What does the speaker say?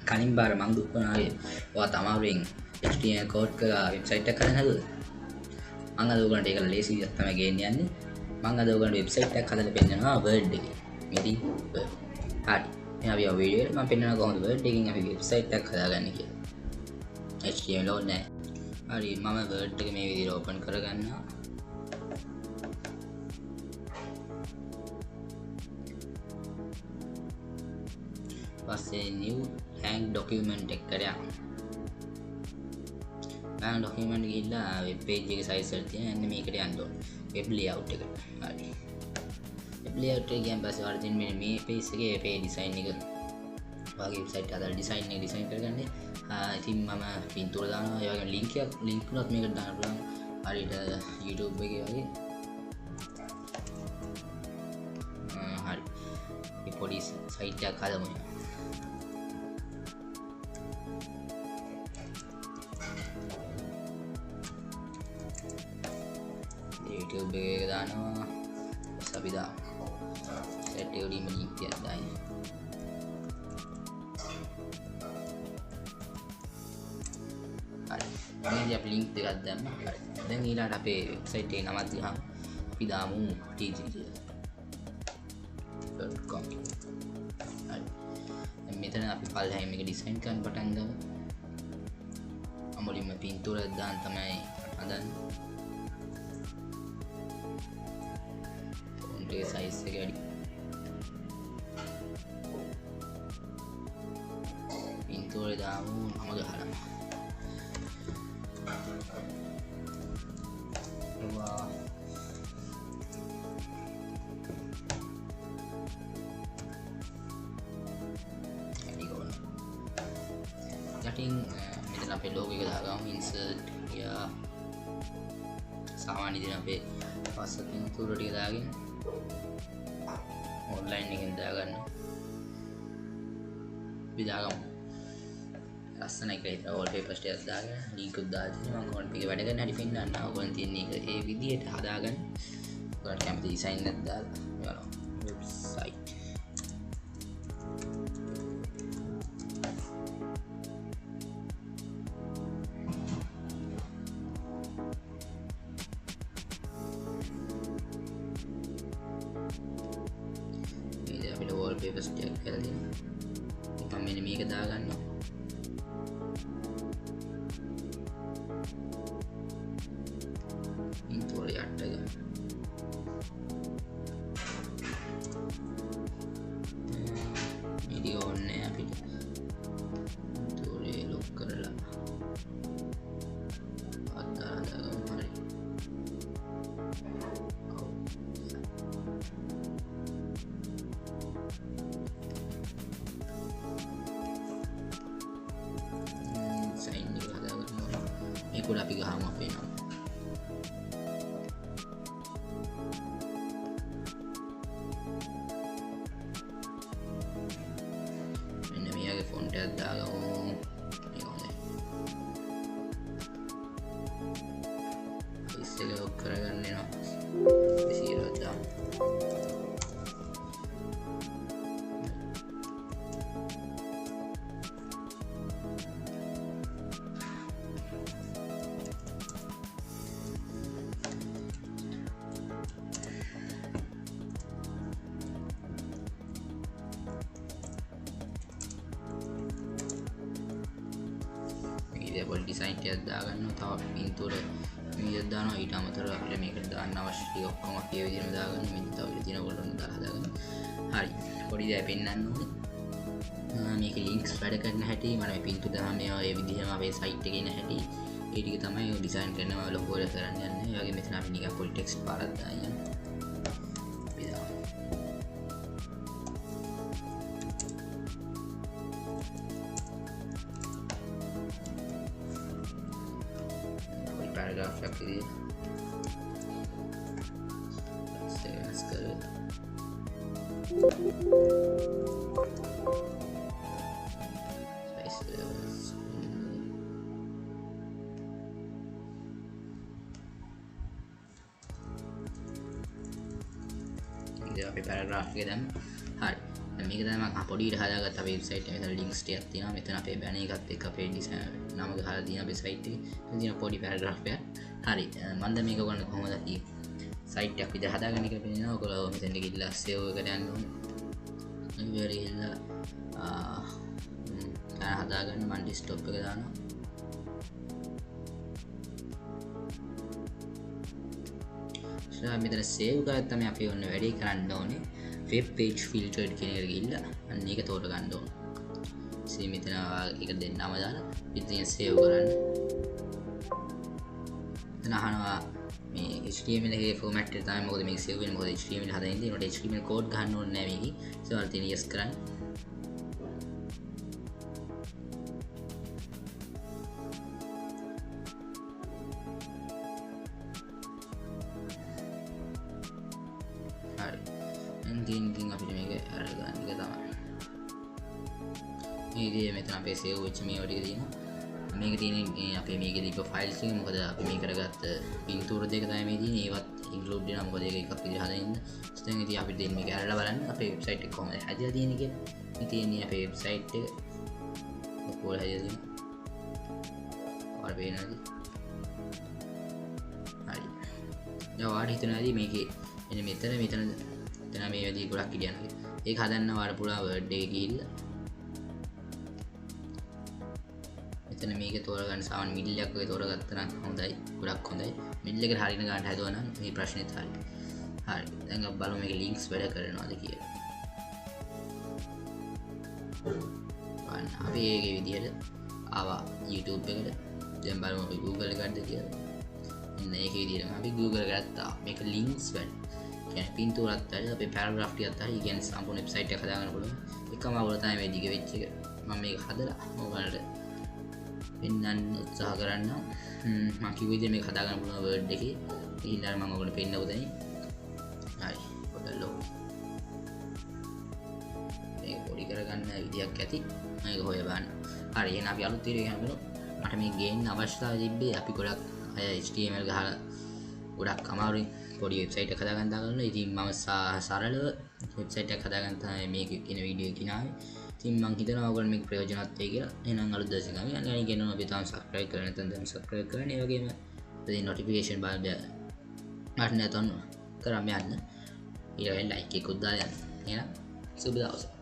කලින් බාර මං දුක්වනාගේ ඔයා තමාරුවෙන් HTML කෝඩ් කරලා වෙබ්සයිට් එකක් හදන්න හදුවද? මං අද ඔයගලන්ට ඒක ලේසි විදිහට තමයි ගේන්න යන්නේ. මං අද ඔයගලන්ට වෙබ්සයිට් එකක් හදලා පෙන්නනවා Word එකේ. මෙතන Word. හරි. එහෙනම් අපි ආ වීඩියෝ එකට මම පෙන්නනවා කොහොමද Word එකකින් අපි වෙබ්සයිට් එකක් හදාගන්නේ කියලා. HTML ඕනේ නැහැ. හරි මම Word එක මේ විදිහට ඕපන් කරගන්නවා. පස්සේ new blank document එකකට යන්න. blank document ගිහිල්ලා web page එකේ size එක තියෙන මෙන්න මේකට යන්න ඕනේ. web layout එකට. හරි. web layout එක ගියන් පස්සේ ඔයාලා තියෙන මෙන්න මේ page එකේ page design එක ඔයාගේ website එක හදලා design එක design කරගන්නේ. ඉතින් මම පින්තූර දානවා. ඒ වගේම link උනත් මේකට දාන්න පුළුවන්. හරියට YouTube එකේ වගේ. හරි. මේ පොඩි site එකක් හදමු. YouTube එක දානවා අපි දාමු set එක උඩින්ම link එකක් දාන්න. හරි මේ අපි link දෙකක් දැම්මා. හරි දැන් ඊළඟට අපේ website එකේ නමක් දීහම අපි දාමු tg.com. හරි දැන් මෙතන අපි පල්ලෙහාම මේක design කරන්න පටන් ගමු. අමුලින්ම පින්තූරයක් දාන්න තමයි හදන්නේ. size එක වැඩි පින්තූරේ දාමු මම ගහලා වා යටින් මෙතන අපේ logo එක දාගමු insert යා සාමාන්‍ය විදිහට අපේ පස්ස පින්තූර ටික දාගෙන online එකෙන් දාගන්න. අපි දාගමු. ලස්සනයි කියලා හිතලා wallpapers ටිකක් දාගෙන link එකක් දාලා මම comment එකේ වැඩ කරන හැටි පෙන්නන්න. ඕගොල්ලන් තියෙන එක ඒ විදිහට හදාගන්න. ඔයාලට කැමති design එකක් දාලා යනවා website. wallpapers ටිකක් කරලා දෙනවා. මම මෙන්න මේක දාගන්නවා. පින්තූර යට ගන්න. වීඩියෝ ඕනේ අපිට. පින්තූරේ ලොක් කරලා අදාළව හරි. ඒකුල අපි ගහමු අපේ නම. මෙන්න මෙයාගේ ෆොන්ට් එකක් දාගමු. මේක හොඳයි. ඉස්සෙල්ල ලොක් කරගන්න වෙනවා. 200 දාමු. පොඩි ඩිසයින් ටිකක් දාගන්නවා. තව පින්තූර විදියක් දානවා. ඊට අමතරව අපිට මේකට දාන්න අවශ්‍ය ටික ඔක්කොම අපි ඒ විදිහම දාගන්න. මෙන්න තව විදිහ තියෙන ඔයගොල්ලෝ දාලා හදාගන්න. හරි. පොඩි දෙයක් පෙන්නන්න ඕනේ. මේකේ links වැඩ කරන හැටි මම මේ පින්තූර දාන්න ඒවා ඒ විදිහම අපේ site එකේ ඉන හැටි ඒ ටික තමයි ඔය ඩිසයින් කරනවා logo එක කරන්න යන්නේ. ඒ වගේ මෙතන අපි නිකන් පොඩි text පාරක් දාන්න. paragraph එකක් විදියට සේවස් කරලා ඉතින් අපි paragraph එක දැම්ම. හරි. මේක තමයි මම පොඩියට හදාගත්ත අපේ වෙබ්සයිට් එකේ. මෙතන ලින්ක්ස් ටිකක් තියෙනවා. මෙතන අපේ බැනර් එකත් එක්ක අපේ ඩිසයින් නම ගහලා තියෙන අපේ සයිට් එකේ. මෙතන තියෙන පොඩි පැරග්‍රාෆ් එකක්. හරි. මම දැන් මේක ඔයගොල්ලෝ කොහොමද සයිට් එකක් විදිහට හදාගන්න කියලා පෙන්නනවා. ඔයගොල්ලෝ මෙතන ගිහිල්ලා save එකට යන්න ඕනේ. මේ ගිහිල්ලා හදාගන්න මම ඩෙස්ක්ටොප් එක දානවා. මෙතන save කරත් තමයි අපි ඔන්න වැඩි කරන්න ඕනේ. web page filtered කියන එකට ගිහිල්ලා අන්න ඒක තෝර ගන්න ඕනේ. ඉතින් මෙතන ඒක දෙන්නම දාලා ඉතින් save කරන්න. එතන අහනවා මේ HTML එකේ format එක තමයි මොකද මේක save වෙන්නේ. මොකද HTML හදලා ඉන්නේ. ඒකට HTML code ගන්න ඕනේ නැහැ මේකේ. ඒක වල තියෙන yes කරන්න. ඉතින් අපිට මේක අරගන්න එක තමයි. මේ විදිහේ මෙතන අපේ save වෙච්ච මේවා ටික තියෙනවා. මේක තියෙන්නේ අපේ මේකේ දීප ෆයිල්ස් එක. මොකද අපි මේ කරගත්ත පින්තූර දෙක තමයි මේ තියෙන්නේ. ඒවත් ඉන්ක්ලූඩ් වෙනවා. මොකද ඒක එකක් විදිහට හදන්න. ඉතින් ඉතින් අපිට දෙන්න මේක අරලා බලන්න අපේ වෙබ්සයිට් එක කොහොමද හැදලා තියෙන්නේ කියලා. මේ තියෙන්නේ අපේ වෙබ්සයිට් එක. කොහොමද හැදලා තියෙන්නේ? ඔයාලා පේනවද? හරි. දැන් ඔයාලට හිතනවාදී මේකේ එන්නේ මෙතන එතන මේ වැඩි ගොඩක් ඉඩයන්ගේ. ඒක හදන්න ඔයාලා පුළුවන් වර්ඩ් එකේ ගිහිල්ලා මෙතන මේක තෝරගන්න සාමාන්‍ය මිඩල් එකක් වගේ තෝරගත්තා නම් හොඳයි. ගොඩක් හොඳයි. මිඩල් එකට හරියන ගන්නට හදුවා නම් මේ ප්‍රශ්නේත් හරි. හරි. දැන් අපි බලමු මේකේ ලින්ක්ස් වැඩ කරනවද කියලා. බලන්න අපි ඒකේ විදිහට ආවා YouTube එකට. දැන් බලමු අපි Google එකටද කියලා. ඉන්න ඒකේ විදිහටම අපි Google එකට ගත්තා. මේක ලින්ක්ස් වැඩ. කියන්නේ පින්තූරත් හරි අපේ පැරග්‍රාෆ් ටිකත් හරි කියන්නේ සම්පූර්ණ වෙබ්සයිට් එක හදාගන්න පුළුවන්. එකම අවුල තමයි මේ දිග වෙච්ච එක. මම මේක හදලා ඔයාලට පෙන්වන්න උත්සාහ කරන්න. මම කිව්ව විදිහට මේක හදාගන්න පුළුවන් වර්ඩ් එකේ. ඊළඟට මම ඔයගොල්ලෝ පෙන්නවද දැන්. හරි. පොඩ්ඩක් ලොකු. මේක පොඩි කරගන්න විදියක් ඇති. මේක හොය බලන්න. හරි. එහෙනම් අපි අලුත් වීඩියෝ එකක් හදමු. මට මේ ගේන්න අවශ්‍යතාවය තිබ්බේ අපි ගොඩක් අය HTML ගහලා ගොඩක් අමාරුයි පොඩි වෙබ්සයිට් එකක් හදාගන්න දාගන්න. ඉතින් මම සරලව වෙබ්සයිට් එකක් හදාගන්න තමයි මේක කියන වීඩියෝ එක ගෙනාවේ. ඉතින් මම හිතනවා ඔයගොල්ලෝ මේක ප්‍රයෝජනවත් වෙයි කියලා. එහෙනම් අලුත් දවසක අපි අනිවාර්යෙන් කියනවා අපි තාම subscribe කරලා නැත්නම් දැන් subscribe කරන්න. ඒ වගේම ඉතින් notification bar එක බටන් එක කරන් යන්න. ඊළඟට like එකක් දාලා යන්න. එහෙනම් සුබ දවසක්.